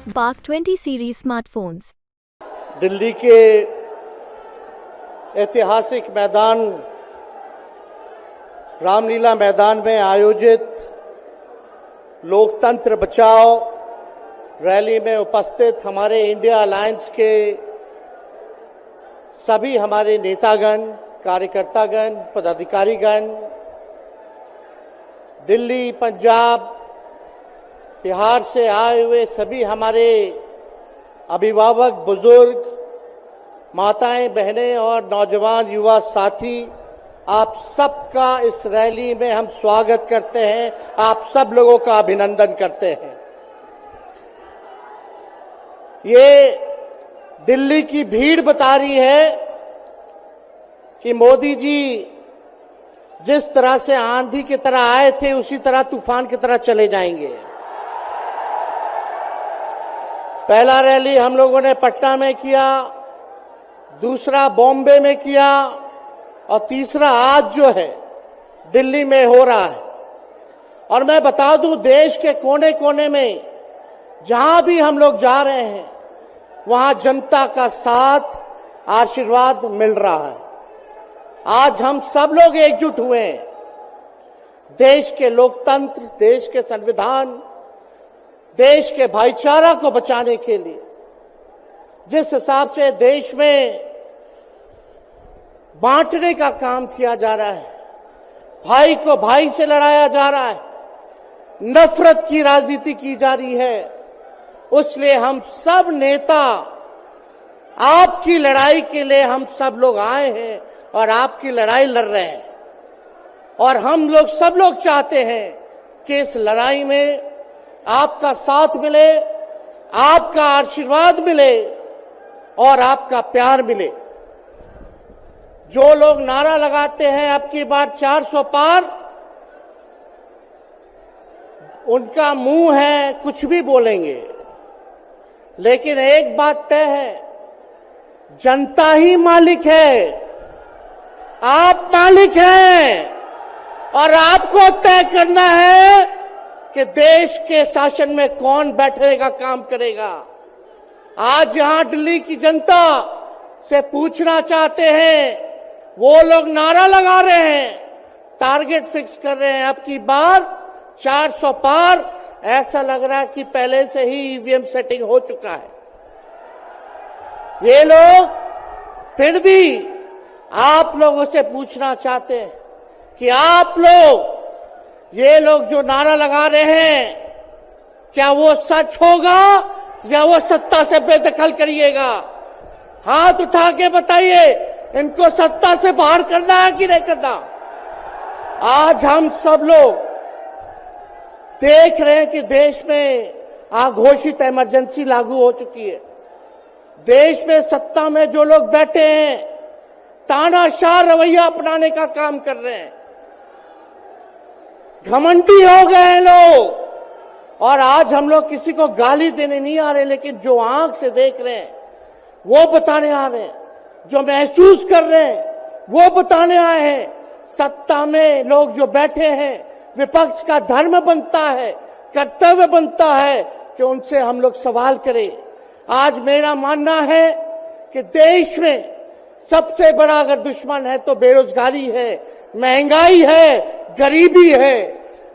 Bark 20 series smartphones. Delhi के ऐतिहासिक मैदान रामलीला मैदान में आयोजित लोकतंत्र बचाओ रैली में उपस्थित हमारे इंडिया अलायंस के सभी हमारे नेतागण, कार्यकर्तागण, पदाधिकारीगण, दिल्ली, पंजाब, बिहार से आए हुए सभी हमारे अभिभावक, बुजुर्ग, माताएं, बहनें और नौजवान युवा साथी, आप सबका इस रैली में हम स्वागत करते हैं। आप सब लोगों का अभिनंदन करते हैं। ये दिल्ली की भीड़ बता रही है कि मोदी जी जिस तरह से आंधी की तरह आए थे उसी तरह तूफान की तरह चले जाएंगे। पहला रैली हम लोगों ने पटना में किया, दूसरा बॉम्बे में किया और तीसरा आज जो है दिल्ली में हो रहा है। और मैं बता दूं, देश के कोने कोने में जहां भी हम लोग जा रहे हैं वहां जनता का साथ, आशीर्वाद मिल रहा है। आज हम सब लोग एकजुट हुए हैं देश के लोकतंत्र, देश के संविधान, देश के भाईचारा को बचाने के लिए। जिस हिसाब से देश में बांटने का काम किया जा रहा है, भाई को भाई से लड़ाया जा रहा है, नफरत की राजनीति की जा रही है, उसलिए हम सब नेता आपकी लड़ाई के लिए हम सब लोग आए हैं और आपकी लड़ाई लड़ रहे हैं। और हम लोग सब लोग चाहते हैं कि इस लड़ाई में आपका साथ मिले, आपका आशीर्वाद मिले और आपका प्यार मिले। जो लोग नारा लगाते हैं अब की बार 400 पार, उनका मुंह है, कुछ भी बोलेंगे, लेकिन एक बात तय है, जनता ही मालिक है, आप मालिक हैं और आपको तय करना है कि देश के शासन में कौन बैठने का काम करेगा। आज यहां दिल्ली की जनता से पूछना चाहते हैं, वो लोग नारा लगा रहे हैं, टारगेट फिक्स कर रहे हैं, अब की बार 400 पार। ऐसा लग रहा है कि पहले से ही ईवीएम सेटिंग हो चुका है। ये लोग फिर भी आप लोगों से पूछना चाहते हैं कि आप लोग, ये लोग जो नारा लगा रहे हैं, क्या वो सच होगा या वो सत्ता से बेदखल करिएगा? हाथ उठा के बताइए, इनको सत्ता से बाहर करना है कि नहीं करना? आज हम सब लोग देख रहे हैं कि देश में अघोषित इमरजेंसी लागू हो चुकी है। देश में सत्ता में जो लोग बैठे हैं तानाशाह रवैया अपनाने का काम कर रहे हैं, घमंडी हो गए हैं लोग। और आज हम लोग किसी को गाली देने नहीं आ रहे, लेकिन जो आंख से देख रहे हैं वो बताने आ रहे हैं, जो महसूस कर रहे हैं वो बताने आए हैं। सत्ता में लोग जो बैठे हैं, विपक्ष का धर्म बनता है, कर्तव्य बनता है कि उनसे हम लोग सवाल करें। आज मेरा मानना है कि देश में सबसे बड़ा अगर दुश्मन है तो बेरोजगारी है, महंगाई है, गरीबी है।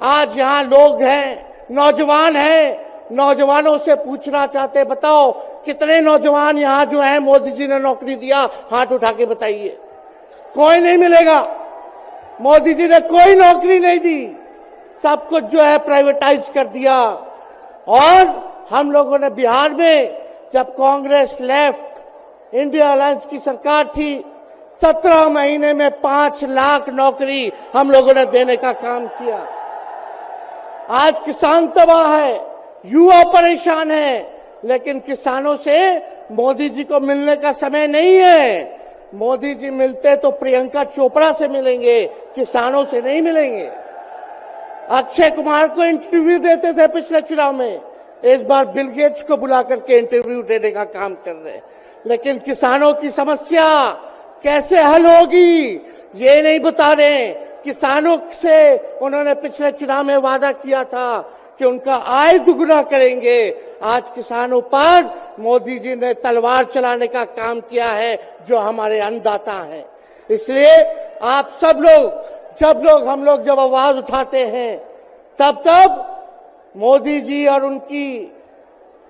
आज यहाँ लोग हैं, नौजवान हैं, नौजवानों से पूछना चाहते, बताओ कितने नौजवान यहाँ जो है मोदी जी ने नौकरी दिया? हाथ उठा के बताइए। कोई नहीं मिलेगा। मोदी जी ने कोई नौकरी नहीं दी, सब कुछ जो है प्राइवेटाइज कर दिया। और हम लोगों ने बिहार में जब कांग्रेस लेफ्ट, इंडिया अलायंस की सरकार थी, 17 महीने में 5 लाख नौकरी हम लोगों ने देने का काम किया। आज किसान तबाह है, युवा परेशान है, लेकिन किसानों से मोदी जी को मिलने का समय नहीं है। मोदी जी मिलते तो प्रियंका चोपड़ा से मिलेंगे, किसानों से नहीं मिलेंगे। अक्षय कुमार को इंटरव्यू देते थे पिछले चुनाव में, इस बार बिल गेट्स को बुला करके इंटरव्यू देने का काम कर रहे हैं। लेकिन किसानों की समस्या कैसे हल होगी ये नहीं बता रहे। किसानों से उन्होंने पिछले चुनाव में वादा किया था कि उनका आय दुगुना करेंगे। आज किसानों पर मोदी जी ने तलवार चलाने का काम किया है, जो हमारे अन्नदाता हैं। इसलिए आप सब लोग हम लोग जब आवाज उठाते हैं, तब मोदी जी और उनकी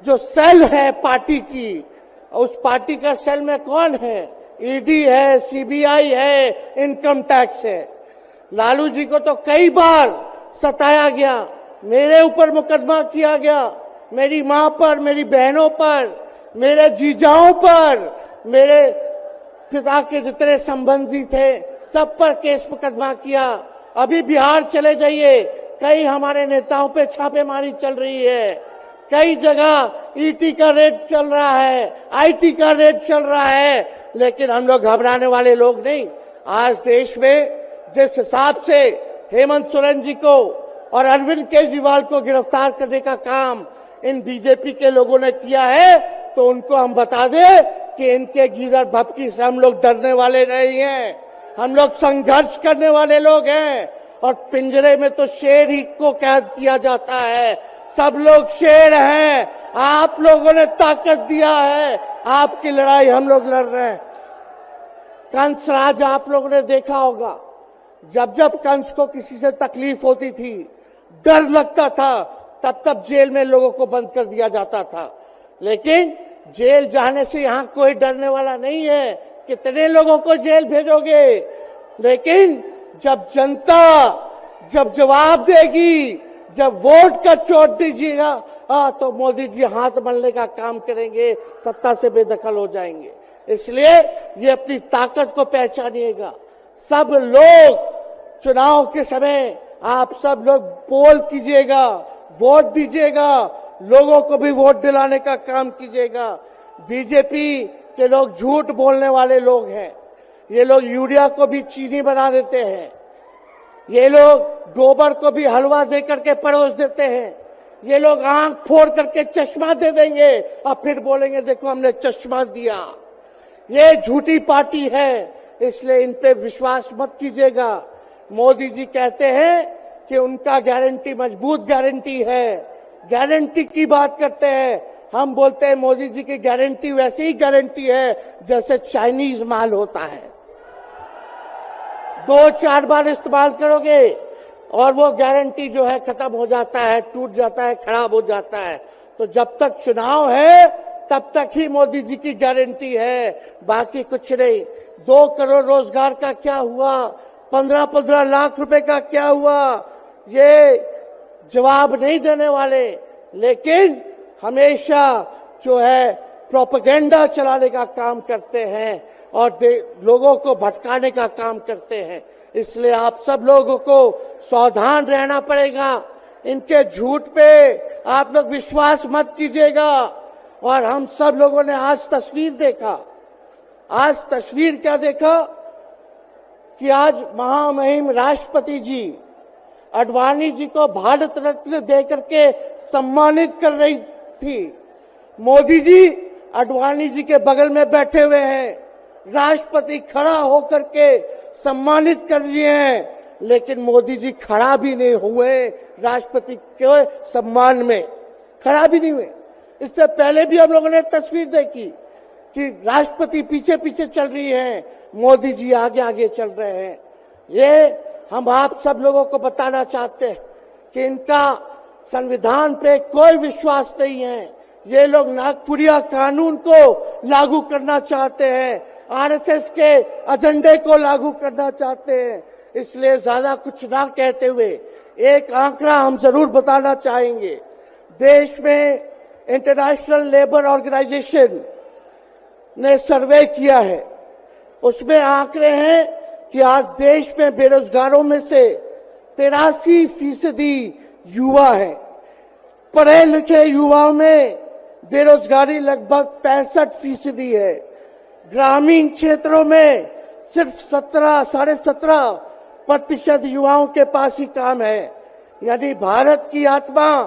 जो सेल है पार्टी की, उस पार्टी का सेल में कौन है? ईडी है, सीबीआई है, इनकम टैक्स है। लालू जी को तो कई बार सताया गया, मेरे ऊपर मुकदमा किया गया, मेरी मां पर, मेरी बहनों पर, मेरे जीजाओं पर, मेरे पिता के जितने संबंधी थे सब पर केस मुकदमा किया। अभी बिहार चले जाइए, कई हमारे नेताओं पे छापेमारी चल रही है, कई जगह ईटी का रेड चल रहा है, आईटी का रेड चल रहा है, लेकिन हम लोग घबराने वाले लोग नहीं। आज देश में जिस हिसाब से हेमंत सोरेन जी को और अरविंद केजरीवाल को गिरफ्तार करने का काम इन बीजेपी के लोगों ने किया है, तो उनको हम बता दें कि इनके गीदड़ भपकी से हम लोग डरने वाले नहीं हैं। हम लोग संघर्ष करने वाले लोग हैं, और पिंजरे में तो शेर ही को कैद किया जाता है। सब लोग शेर हैं, आप लोगों ने ताकत दिया है, आपकी लड़ाई हम लोग लड़ रहे हैं। कंस राज आप लोगों ने देखा होगा, जब जब कंस को किसी से तकलीफ होती थी, डर लगता था, तब जेल में लोगों को बंद कर दिया जाता था। लेकिन जेल जाने से यहां कोई डरने वाला नहीं है। कितने लोगों को जेल भेजोगे? लेकिन जब जनता जब जवाब देगी, जब वोट का चोट दीजिएगा, तो मोदी जी हाथ मलने का काम करेंगे, सत्ता से बेदखल हो जाएंगे। इसलिए ये अपनी ताकत को पहचानिएगा। सब लोग चुनाव के समय आप सब लोग पोल कीजिएगा, वोट दीजिएगा, लोगों को भी वोट दिलाने का काम कीजिएगा। बीजेपी के लोग झूठ बोलने वाले लोग हैं। ये लोग यूरिया को भी चीनी बना देते हैं, ये लोग गोबर को भी हलवा दे करके परोस देते हैं, ये लोग आंख फोड़ करके चश्मा दे देंगे और फिर बोलेंगे देखो हमने चश्मा दिया। ये झूठी पार्टी है, इसलिए इन पे विश्वास मत कीजिएगा। मोदी जी कहते हैं कि उनका गारंटी मजबूत गारंटी है, गारंटी की बात करते हैं। हम बोलते हैं मोदी जी की गारंटी वैसे ही गारंटी है जैसे चाइनीज माल होता है, 2-4 बार इस्तेमाल करोगे और वो गारंटी जो है खत्म हो जाता है, टूट जाता है, खराब हो जाता है। तो जब तक चुनाव है तब तक ही मोदी जी की गारंटी है, बाकी कुछ नहीं। 2 करोड़ रोजगार का क्या हुआ, 15-15 लाख रुपए का क्या हुआ, ये जवाब नहीं देने वाले, लेकिन हमेशा जो है प्रोपेगेंडा चलाने का काम करते हैं और लोगों को भटकाने का काम करते हैं। इसलिए आप सब लोगों को सावधान रहना पड़ेगा। इनके झूठ पे आप लोग विश्वास मत कीजिएगा। और हम सब लोगों ने आज तस्वीर देखा, आज तस्वीर क्या देखा कि आज महामहिम राष्ट्रपति जी आडवाणी जी को भारत रत्न देकर के सम्मानित कर रही थी। मोदी जी आडवाणी जी के बगल में बैठे हुए हैं, राष्ट्रपति खड़ा होकर के सम्मानित कर रहे हैं, लेकिन मोदी जी खड़ा भी नहीं हुए राष्ट्रपति के सम्मान में, खड़ा भी नहीं हुए। इससे पहले भी हम लोगों ने तस्वीर देखी कि राष्ट्रपति पीछे पीछे चल रही है, मोदी जी आगे आगे चल रहे हैं। ये हम आप सब लोगों को बताना चाहते हैं कि इनका संविधान पे कोई विश्वास नहीं है। ये लोग नागपुरिया कानून को लागू करना चाहते हैं, आरएसएस के एजेंडे को लागू करना चाहते हैं। इसलिए ज्यादा कुछ ना कहते हुए एक आंकड़ा हम जरूर बताना चाहेंगे। देश में इंटरनेशनल लेबर ऑर्गेनाइजेशन ने सर्वे किया है, उसमें आंकड़े हैं कि आज देश में बेरोजगारों में से 83% युवा हैं। पढ़े लिखे युवाओं में बेरोजगारी लगभग 65% है। ग्रामीण क्षेत्रों में सिर्फ 17.5% युवाओं के पास ही काम है। यानी भारत की आत्मा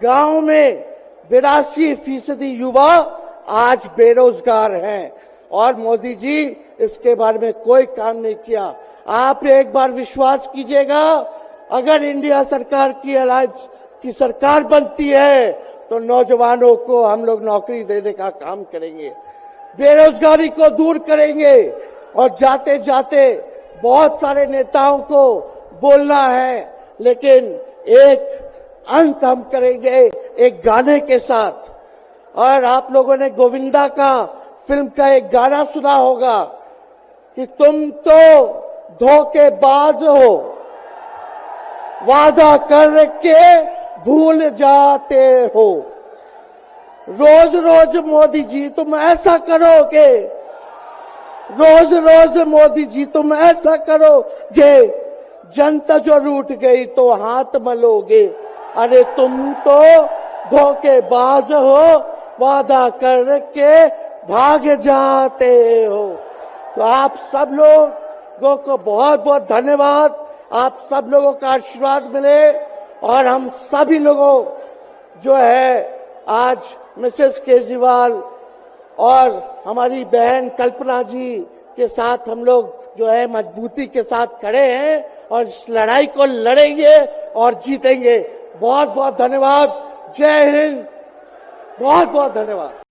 गांव में 82% युवा आज बेरोजगार हैं और मोदी जी इसके बारे में कोई काम नहीं किया। आप एक बार विश्वास कीजिएगा, अगर इंडिया सरकार की अलायंस की सरकार बनती है तो नौजवानों को हम लोग नौकरी देने का काम करेंगे, बेरोजगारी को दूर करेंगे। और जाते जाते बहुत सारे नेताओं को बोलना है, लेकिन एक अंत हम करेंगे एक गाने के साथ। और आप लोगों ने गोविंदा का फिल्म का एक गाना सुना होगा कि तुम तो धोखेबाज हो, वादा करके भूल जाते हो। रोज रोज मोदी जी तुम ऐसा करोगे, रोज रोज मोदी जी तुम ऐसा करोगे, जनता जो रूठ गई तो हाथ मलोगे। अरे तुम तो धोखेबाज हो, वादा करके भाग जाते हो। तो आप सब लोगों को बहुत बहुत धन्यवाद। आप सब लोगों का आशीर्वाद मिले और हम सभी लोगों जो है आज मिसेस केजरीवाल और हमारी बहन कल्पना जी के साथ हम लोग जो है मजबूती के साथ खड़े हैं और इस लड़ाई को लड़ेंगे और जीतेंगे। बहुत बहुत धन्यवाद। जय हिंद। बहुत बहुत धन्यवाद।